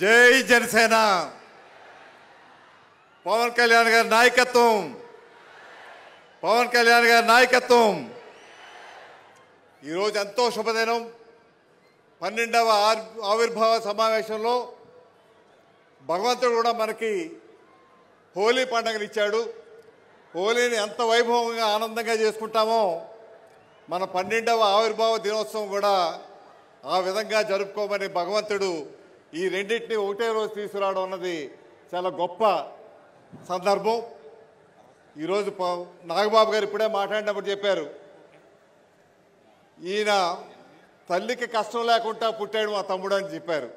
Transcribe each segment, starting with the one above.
జై జనసేన పవన్ కళ్యాణ్ గారి నాయకత్వం పవన్ కళ్యాణ్ గారి నాయకత్వం ఈరోజు ఎంతో శుభదినం 12వ ఆవిర్భావ సమావేశంలో భగవంతుడు కూడా మనకి హోలీ పండుగని ఇచ్చాడు. హోలీని ఎంత వైభవంగా ఆనందంగా చేసుకుంటామో మన 12వ ఆవిర్భావ దినోత్సవం కూడా ఆ విధంగా జరుపుకోమని భగవంతుడు ఈ రెండింటిని ఒకటే రోజు తీసుకురావడం అన్నది చాలా గొప్ప సందర్భం. ఈరోజు నాగబాబు గారు ఇప్పుడే మాట్లాడినప్పుడు చెప్పారు, ఈయన తల్లికి కష్టం లేకుండా పుట్టాడు మా తమ్ముడు అని చెప్పారు.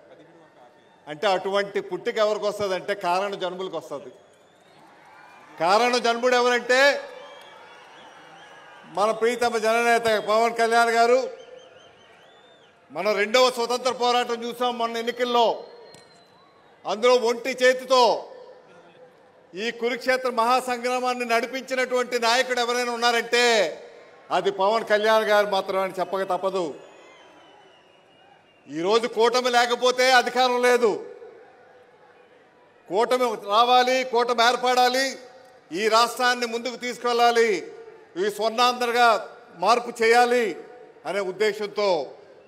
అంటే అటువంటి పుట్టిక ఎవరికి వస్తుంది అంటే కారణ జన్ములకు వస్తుంది. కారణ జన్ముడు ఎవరంటే మన ప్రీతమ జననేత పవన్ కళ్యాణ్ గారు. మన 2వ స్వతంత్ర పోరాటం చూసాం మొన్న ఎన్నికల్లో. అందులో ఒంటి చేతితో ఈ కురుక్షేత్ర మహాసంగ్రామాన్ని నడిపించినటువంటి నాయకుడు ఎవరైనా ఉన్నారంటే అది పవన్ కళ్యాణ్ గారు మాత్రమే అని చెప్పక తప్పదు. ఈరోజు కూటమి లేకపోతే అధికారం లేదు. కూటమి రావాలి, కూటమి ఏర్పడాలి, ఈ రాష్ట్రాన్ని ముందుకు తీసుకెళ్ళాలి, ఈ స్వర్ణాంధ్రగా మార్పు చేయాలి అనే ఉద్దేశంతో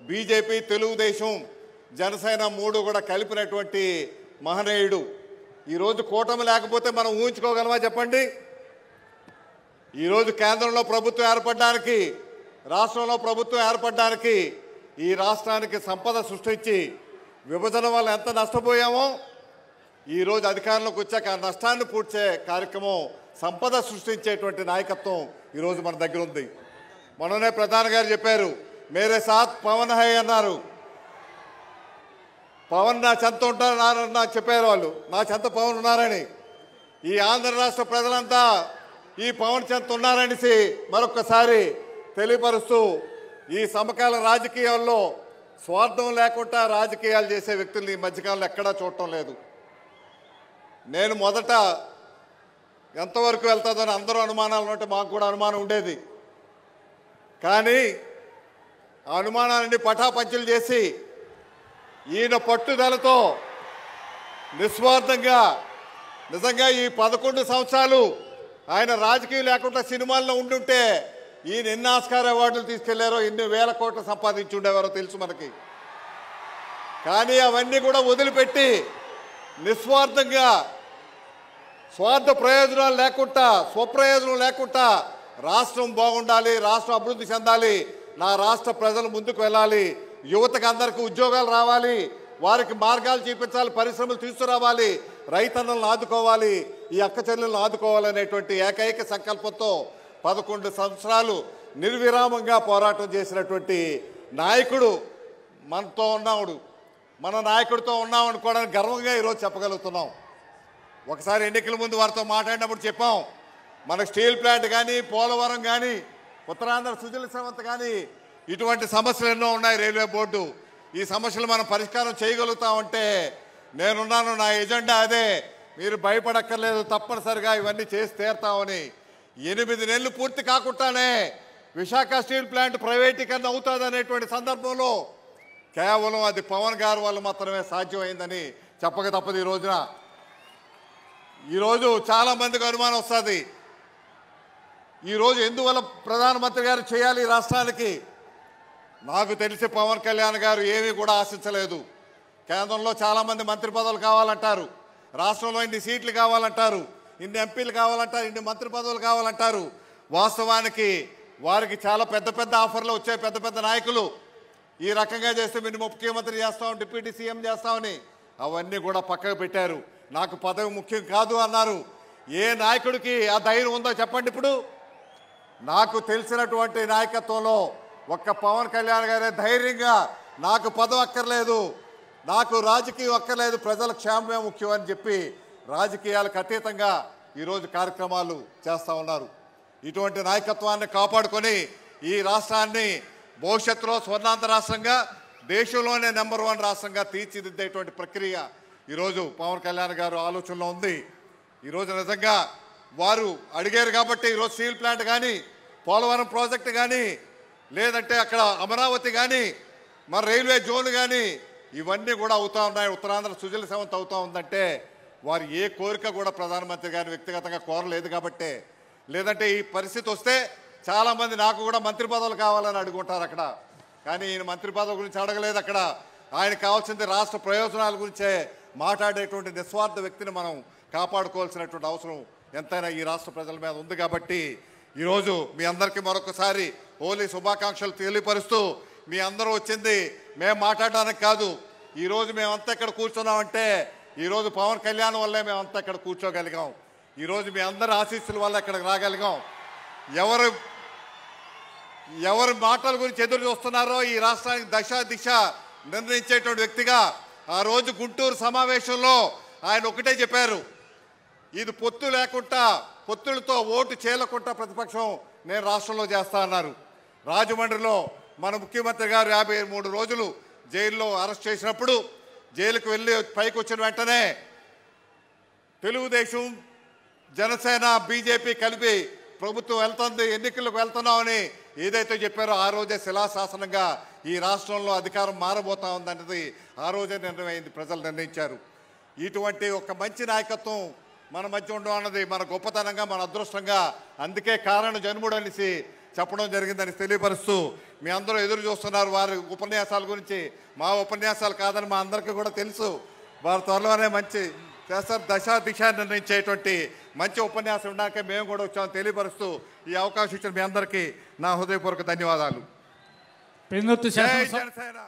బీజేపీ, తెలుగుదేశం, జనసేన 3 కూడా కలిపినటువంటి మహనీయుడు. ఈరోజు కూటమి లేకపోతే మనం ఊహించుకోగలమా చెప్పండి? ఈరోజు కేంద్రంలో ప్రభుత్వం ఏర్పడడానికి, రాష్ట్రంలో ప్రభుత్వం ఏర్పడడానికి, ఈ రాష్ట్రానికి సంపద సృష్టించి విభజన వల్ల ఎంత నష్టపోయామో ఈరోజు అధికారంలోకి వచ్చాక ఆ నష్టాన్ని పూడ్చే కార్యక్రమం, సంపద సృష్టించేటువంటి నాయకత్వం ఈరోజు మన దగ్గర ఉంది. మొన్ననే ప్రధాని గారు చెప్పారు, మేరే సాత్ పవన్ హై అన్నారు. పవన్ నా చెంత ఉంటారని నాకు చెప్పారు వాళ్ళు, నా చెంత పవన్ ఉన్నారని. ఈ ఆంధ్ర రాష్ట్ర ప్రజలంతా ఈ పవన్ చెంత ఉన్నారనేసి మరొకసారి తెలియపరుస్తూ ఈ సమకాల రాజకీయాల్లో స్వార్థం లేకుండా రాజకీయాలు చేసే వ్యక్తుల్ని ఈ మధ్యకాలంలో ఎక్కడా చూడటం లేదు. నేను మొదట ఎంతవరకు వెళ్తుందని అందరూ అనుమానాలు ఉంటే మాకు కూడా అనుమానం ఉండేది. కానీ ఆ అనుమానాన్ని పటాపంచలు చేసి ఈయన పట్టుదలతో నిస్వార్థంగా నిజంగా ఈ 11 సంవత్సరాలు ఆయన రాజకీయం లేకుండా సినిమాల్లో ఉండుంటే ఈయన ఎన్ని ఆస్కార్ అవార్డులు తీసుకెళ్లారో, ఎన్ని వేల కోట్లు సంపాదించి ఉండేవారో తెలుసు మనకి. కానీ అవన్నీ కూడా వదిలిపెట్టి నిస్వార్థంగా, స్వార్థ ప్రయోజనాలు లేకుండా, స్వప్రయోజనం లేకుండా రాష్ట్రం బాగుండాలి, రాష్ట్రం అభివృద్ధి చెందాలి, నా రాష్ట్ర ప్రజలు ముందుకు వెళ్ళాలి, యువతకు అందరికీ ఉద్యోగాలు రావాలి, వారికి మార్గాలు చూపించాలి, పరిశ్రమలు తీసుకురావాలి, రైతన్నలను ఆదుకోవాలి, ఈ అక్క చెల్లెలను ఆదుకోవాలనేటువంటి ఏకైక సంకల్పంతో 11 సంవత్సరాలు నిర్విరామంగా పోరాటం చేసినటువంటి నాయకుడు మనతో ఉన్నాడు. మన నాయకుడితో ఉన్నామనుకోవడానికి గర్వంగా ఈరోజు చెప్పగలుగుతున్నాం. ఒకసారి ఎన్నికల ముందు వారితో మాట్లాడినప్పుడు చెప్పాం, మన స్టీల్ ప్లాంట్ కానీ, పోలవరం కానీ, ఉత్తరాంధ్ర సుజల శ్రవంత్ కానీ ఇటువంటి సమస్యలు ఎన్నో ఉన్నాయి. రైల్వే బోర్డు ఈ సమస్యలు మనం పరిష్కారం చేయగలుగుతామంటే నేనున్నాను, నా ఎజెండా అదే, మీరు భయపడక్కర్లేదు, తప్పనిసరిగా ఇవన్నీ చేసి తీరుతామని. 8 నెలలు పూర్తి కాకుండానే విశాఖ స్టీల్ ప్లాంట్ ప్రైవేటీకరణ అవుతుంది అనేటువంటి సందర్భంలో కేవలం అది పవన్ గారి వల్ల మాత్రమే సాధ్యమైందని చెప్పక తప్పదు. ఈ రోజున ఈరోజు చాలామందికి అనుమానం వస్తుంది, ఈరోజు ఎందువల్ల ప్రధానమంత్రి గారు చేయాలి ఈ రాష్ట్రానికి? నాకు తెలిసి పవన్ కళ్యాణ్ గారు ఏమీ కూడా ఆశించలేదు. కేంద్రంలో చాలామంది మంత్రి పదవులు కావాలంటారు, రాష్ట్రంలో ఇన్ని సీట్లు కావాలంటారు, ఇన్ని ఎంపీలు కావాలంటారు, ఇన్ని మంత్రి పదవులు కావాలంటారు. వాస్తవానికి వారికి చాలా పెద్ద పెద్ద ఆఫర్లు వచ్చాయి. పెద్ద పెద్ద నాయకులు ఈ రకంగా చేస్తే మేము ముఖ్యమంత్రి చేస్తాం, డిప్యూటీ సీఎం చేస్తామని అవన్నీ కూడా పక్కకు పెట్టారు. నాకు పదవి ముఖ్యం కాదు అన్నారు. ఏ నాయకుడికి ఆ ధైర్యం ఉందో చెప్పండి? ఇప్పుడు నాకు తెలిసినటువంటి నాయకత్వంలో ఒక్క పవన్ కళ్యాణ్ గారే ధైర్యంగా నాకు పదవి అక్కర్లేదు, నాకు రాజకీయం అక్కర్లేదు, ప్రజల క్షేమమే ముఖ్యం అని చెప్పి రాజకీయాలకు అతీతంగా ఈరోజు కార్యక్రమాలు చేస్తూ ఉన్నారు. ఇటువంటి నాయకత్వాన్ని కాపాడుకొని ఈ రాష్ట్రాన్ని భవిష్యత్తులో స్వర్ణాంధ్ర రాష్ట్రంగా, దేశంలోనే నెంబర్ 1 రాష్ట్రంగా తీర్చిదిద్దేటువంటి ప్రక్రియ ఈరోజు పవన్ కళ్యాణ్ గారు ఆలోచనలో ఉంది. ఈరోజు నిజంగా వారు అడిగారు కాబట్టి ఈరోజు స్టీల్ ప్లాంట్ కానీ, పోలవరం ప్రాజెక్టు కానీ, లేదంటే అక్కడ అమరావతి కానీ, మరి రైల్వే జోన్ కానీ ఇవన్నీ కూడా అవుతా ఉన్నాయి. ఉత్తరాంధ్ర సుజల సెవంత్ అవుతా ఉందంటే వారు ఏ కోరిక కూడా ప్రధానమంత్రి గారిని వ్యక్తిగతంగా కోరలేదు కాబట్టే. లేదంటే ఈ పరిస్థితి వస్తే చాలామంది నాకు కూడా మంత్రి పదవులు కావాలని అడుగుంటారు అక్కడ. కానీ ఈయన మంత్రి పదవి గురించి అడగలేదు అక్కడ. ఆయన కావాల్సింది రాష్ట్ర ప్రయోజనాల గురించే మాట్లాడేటువంటి నిస్వార్థ వ్యక్తిని మనం కాపాడుకోవాల్సినటువంటి అవసరం ఎంతైనా ఈ రాష్ట్ర ప్రజల మీద ఉంది. కాబట్టి ఈరోజు మీ అందరికీ మరొకసారి హోలీ శుభాకాంక్షలు తెలియపరుస్తూ, మీ అందరూ వచ్చింది మేము మాట్లాడడానికి కాదు. ఈరోజు మేమంతా ఇక్కడ కూర్చున్నామంటే ఈరోజు పవన్ కళ్యాణ్ వల్లే మేమంతా ఇక్కడ కూర్చోగలిగాం. ఈరోజు మీ అందరి ఆశీస్సుల వల్ల ఇక్కడికి రాగలిగాం. ఎవరి మాటల గురించి ఎదురు చూస్తున్నారో ఈ రాష్ట్రానికి దశ దిశ నిర్ణయించేటువంటి వ్యక్తిగా ఆ రోజు గుంటూరు సమావేశంలో ఆయన ఒకటే చెప్పారు, ఇది పొత్తు లేకుండా, పొత్తులతో ఓటు చేయకుండా ప్రతిపక్షం నేను రాష్ట్రంలో చేస్తా అన్నారు. రాజమండ్రిలో మన ముఖ్యమంత్రి గారు 53 రోజులు జైల్లో అరెస్ట్ చేసినప్పుడు జైలుకు వెళ్ళి పైకి వచ్చిన వెంటనే తెలుగుదేశం, జనసేన, బీజేపీ కలిపి ప్రభుత్వం వెళ్తుంది, ఎన్నికలకు వెళ్తున్నామని ఏదైతే చెప్పారో ఆ రోజే శిలాశాసనంగా ఈ రాష్ట్రంలో అధికారం మారబోతా ఉందన్నది ఆ రోజే నిర్ణయమైంది, ప్రజలు నిర్ణయించారు. ఇటువంటి ఒక మంచి నాయకత్వం మన మధ్య ఉండడం అన్నది మన గొప్పతనంగా, మన అదృష్టంగా, అందుకే కారణ జన్ముడు అనేసి చెప్పడం జరిగిందని తెలియపరుస్తూ, మీ అందరూ ఎదురు చూస్తున్నారు వారి ఉపన్యాసాల గురించి. మా ఉపన్యాసాలు కాదని మా అందరికీ కూడా తెలుసు. వారి త్వరలోనే మంచి చేస్తారు, దశ దిశ నిర్ణయించేటువంటి మంచి ఉపన్యాసం ఉండడానికే మేము కూడా వచ్చామని తెలియపరుస్తూ ఈ అవకాశం ఇచ్చిన మీ అందరికీ నా హృదయపూర్వక ధన్యవాదాలు. జై జనసేన.